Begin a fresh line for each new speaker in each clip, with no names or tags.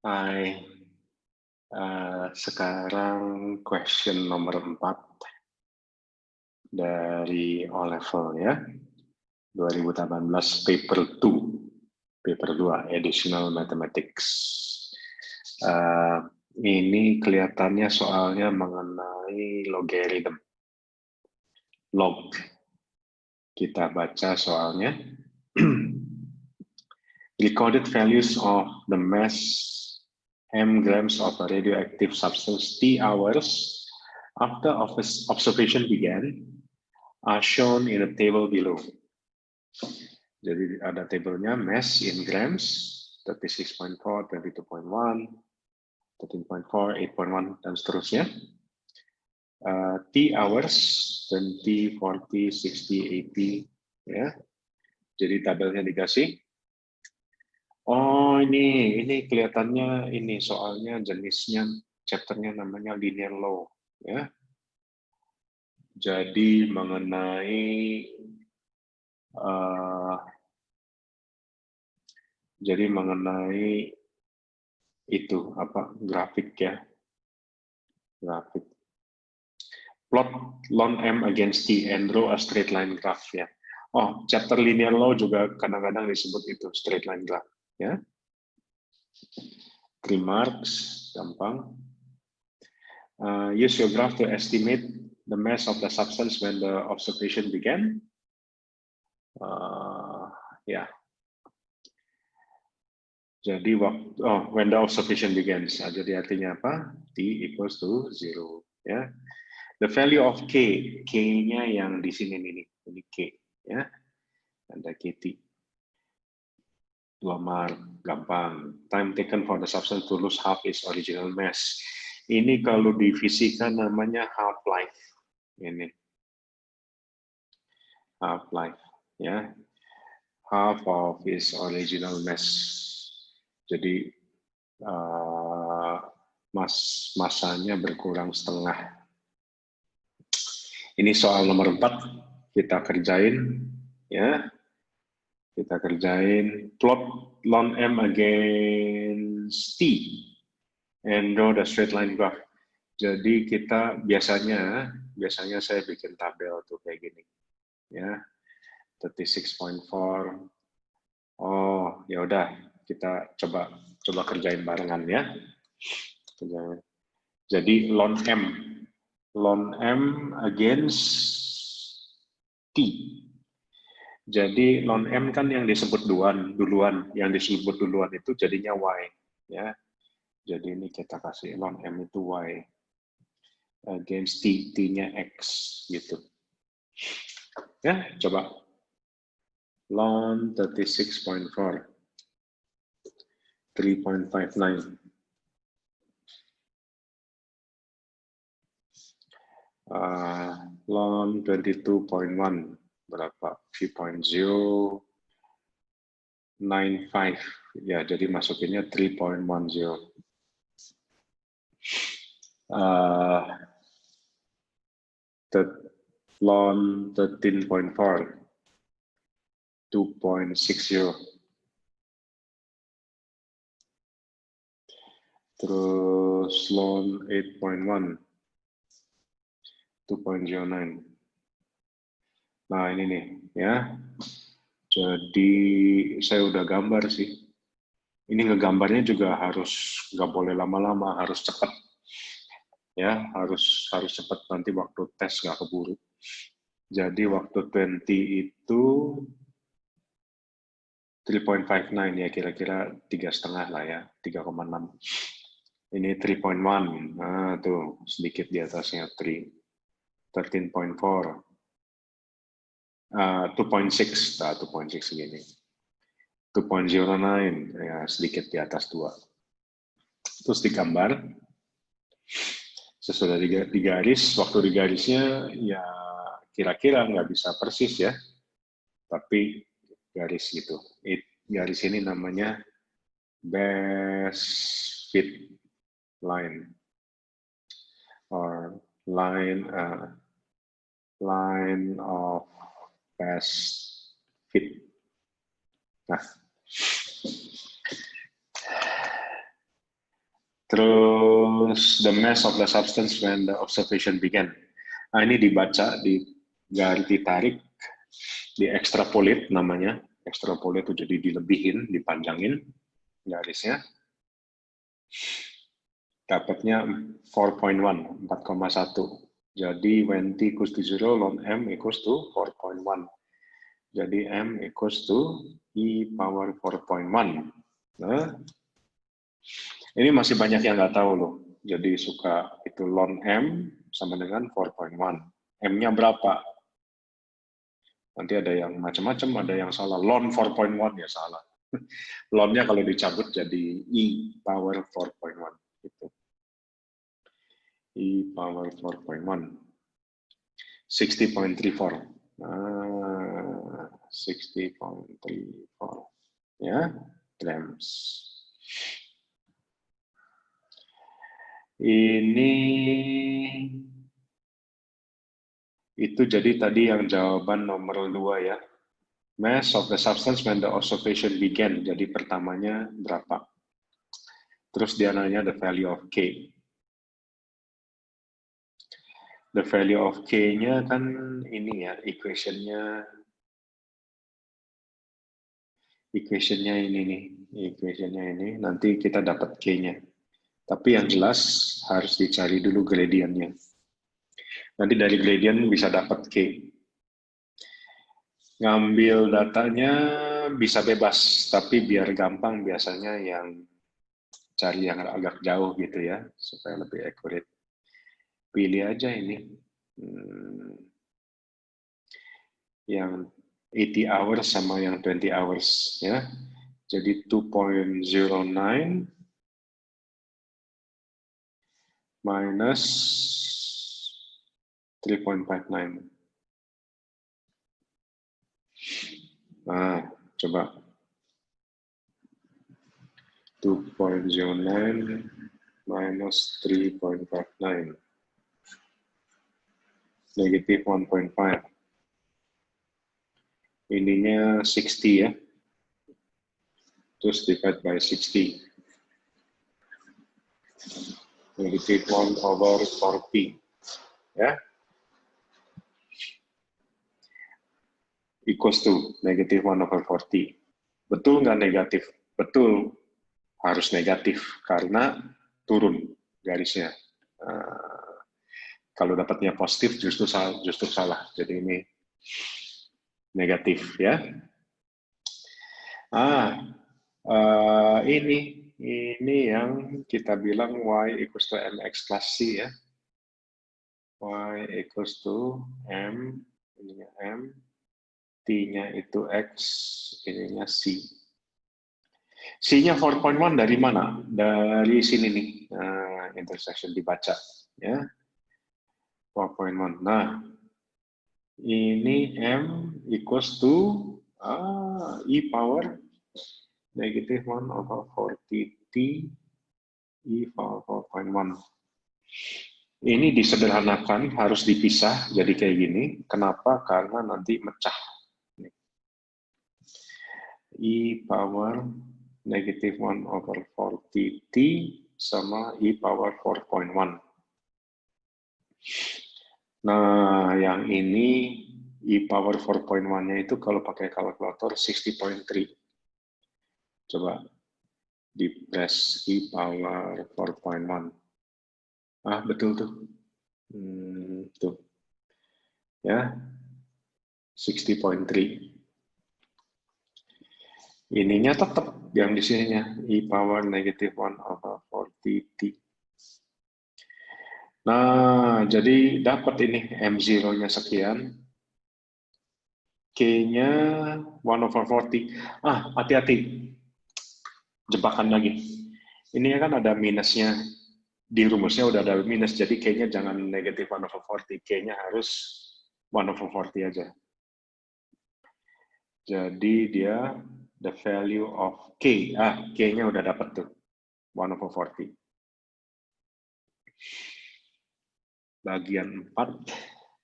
Hai, sekarang question nomor 4 dari O-Level ya, 2018 paper 2, Additional Mathematics. Ini kelihatannya soalnya mengenai logarithm. Log. Kita baca soalnya. Recorded values of the mass m grams of a radioactive substance T hours after observation began are shown in the table below. Jadi ada tabelnya mass in grams, 36.4, 22.1, 13.4, 8.1, dan seterusnya. T hours, 20, 40, 60, 80, ya. Jadi tabelnya dikasih. Oh ini kelihatannya ini soalnya jenisnya chapternya namanya linear law, ya. Jadi mengenai itu apa grafik ya, grafik. Plot ln m against t and draw a straight line graph ya. Oh, chapter linear law juga kadang-kadang disebut itu straight line graph ya. 3 marks, gampang. Use your graph to estimate the mass of the substance when the observation began. Ya. Jadi when the observation begins. Jadi artinya apa? T equals to 0 ya. The value of K, K-nya yang di sini nih, ini K, ya. Ada KT. 2 mark, gampang. Time taken for the substance to lose half its original mass. Ini kalau di fisika namanya half-life. Ini. Half-life, ya. Half of its original mass. Jadi, masanya berkurang setengah. Ini soal nomor 4, kita kerjain ya. Kita kerjain plot ln m against t and draw the straight line graph. Jadi kita biasanya saya bikin tabel tuh kayak gini. Ya. 36.4. Oh, ya udah, kita coba kerjain barengan ya. Jadi ln m against t. Jadi ln m kan yang disebut duluan, yang disebut duluan itu jadinya y, ya. Jadi ini kita kasih ln m itu y against t, t-nya x gitu. Ya, coba ln 36.4, 3.59. Ln 22.1 berapa? 3.095 ya, jadi masukinnya 3.10. Ln 13.4 2.60. Terus ln 8.1 2.09. Nah ini nih ya. Jadi saya udah gambar sih. Ini ngegambarnya juga harus nggak boleh lama-lama, harus cepat. Ya, harus cepat, nanti waktu tes nggak keburu. Jadi waktu 20 itu 3.59 ya, kira-kira 3,5 lah ya, 3,6. Ini 3.1, nah tuh sedikit di atasnya 13.4. 2.6, 2.6 segini. 2.09, ya sedikit di atas 2. Terus digambar, sesudah digaris, waktu digarisnya ya kira-kira nggak bisa persis ya, tapi garis gitu. Garis ini namanya best fit line, or line of best fit. Nah, Terus the mass of the substance when the observation began. Nah, ini dibaca, ditarik, diekstrapolate namanya. Ekstrapolate itu jadi dilebihin, dipanjangin garisnya. Dapatnya 4.1, 4,1. Jadi when t equals to 0, ln m equals to 4.1. Jadi m equals to e power 4.1. Nah, ini masih banyak yang nggak tahu loh. Jadi suka itu ln m sama dengan 4.1. M-nya berapa? Nanti ada yang macam-macam, ada yang salah. Ln 4.1 ya salah. Ln-nya kalau dicabut jadi e power 4.1. Gitu. E power 4.1. 60.34. 60.34. Ya, grams. Ini itu jadi tadi yang jawaban nomor 2 ya. Mass of the substance when the observation began. Jadi pertamanya berapa? Terus dia nanya the value of K. The value of K-nya kan ini ya, equation-nya ini nih. Equation-nya ini, nanti kita dapat K-nya. Tapi yang jelas harus dicari dulu gradientnya. Nanti dari gradient bisa dapat K. Ngambil datanya bisa bebas, tapi biar gampang biasanya yang cari yang agak jauh gitu ya, supaya lebih accurate. Pilih aja ini. Yang 80 hours sama yang 20 hours ya. Jadi 2.09 minus 3.59. Nah, coba 2.09 minus 3.59. Negative 1.5. Ininya 60 ya. Terus divide by 60. Negative 1/40. Ya. Equals to negative 1/40. Betul nggak negatif? Betul. Harus negatif karena turun garisnya. Kalau dapatnya positif justru salah. Jadi ini negatif ya. Ini yang kita bilang y equals to mx plus c ya. Y equals to m, ininya m, t-nya itu x, ininya c. C-nya 4.1 dari mana? Dari sini nih, intersection dibaca ya. 4.1. Nah, ini m equals to e power negative 1/40 t e power 4.1. Ini disederhanakan, harus dipisah jadi kayak gini. Kenapa? Karena nanti mecah. E power negative 1/40 t sama e power 4.1. Nah, yang ini e power 4.1-nya itu kalau pakai kalkulator 60.3. Coba di press e power 4.1. Betul tuh. Tuh. Ya. 60.3. Ininya tetap yang di sininya e power negative 1/40 t. Nah, jadi dapat ini M0-nya sekian. K-nya 1/40. Hati-hati. Jebakan lagi. Ini kan ada minusnya. Di rumusnya udah ada minus, jadi K-nya jangan negatif 1/40. K-nya harus 1/40 aja. Jadi dia the value of K. K-nya udah dapat tuh. 1/40. Bagian 4,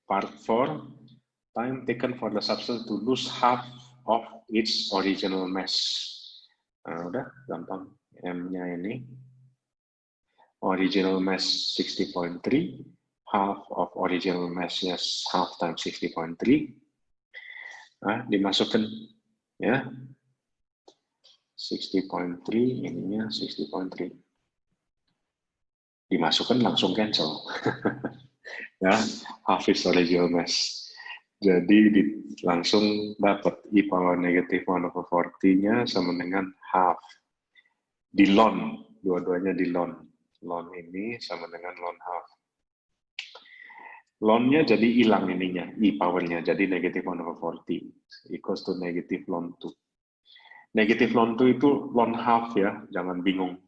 part 4, time taken for the substance to lose half of its original mass. Udah, gampang. M-nya ini. original mass 60.3, half of original massnya half times 60.3, dimasukkan ya 60.3, ininya 60.3, dimasukkan langsung cancel. Ya, half is original mass. Jadi langsung dapat e power negative 1/40-nya sama dengan half. Di ln, dua-duanya di ln. Ln ini sama dengan ln half. Ln-nya jadi hilang ininya, e power-nya, jadi negative 1/40 equals to negative ln 2. Negative ln 2 itu ln half ya, jangan bingung.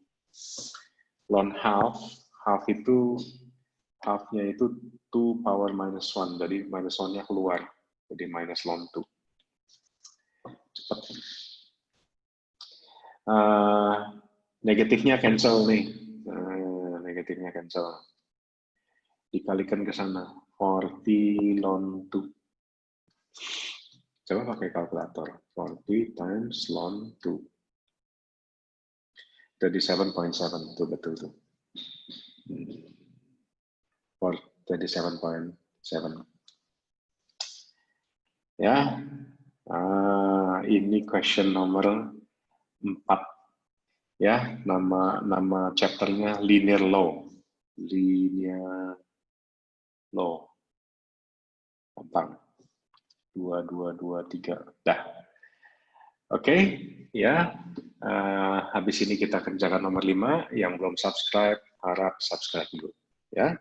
Ln half itu half-nya itu 2 power minus 1, jadi minus 1-nya keluar, jadi minus ln 2. Cepat. Negatifnya cancel nih, negatifnya cancel. Dikalikan ke sana, 40 ln 2. Coba pakai kalkulator, 40 times ln 2. 37.7, itu betul tuh. 37.7. Ya, ini question nomor 4. Ya, nama chapternya linear law. Linear law. Gampang. 2, 2, 2, 3. Dah. Oke, ya. Habis ini kita kerjakan nomor 5. Yang belum subscribe, harap subscribe dulu. Ya.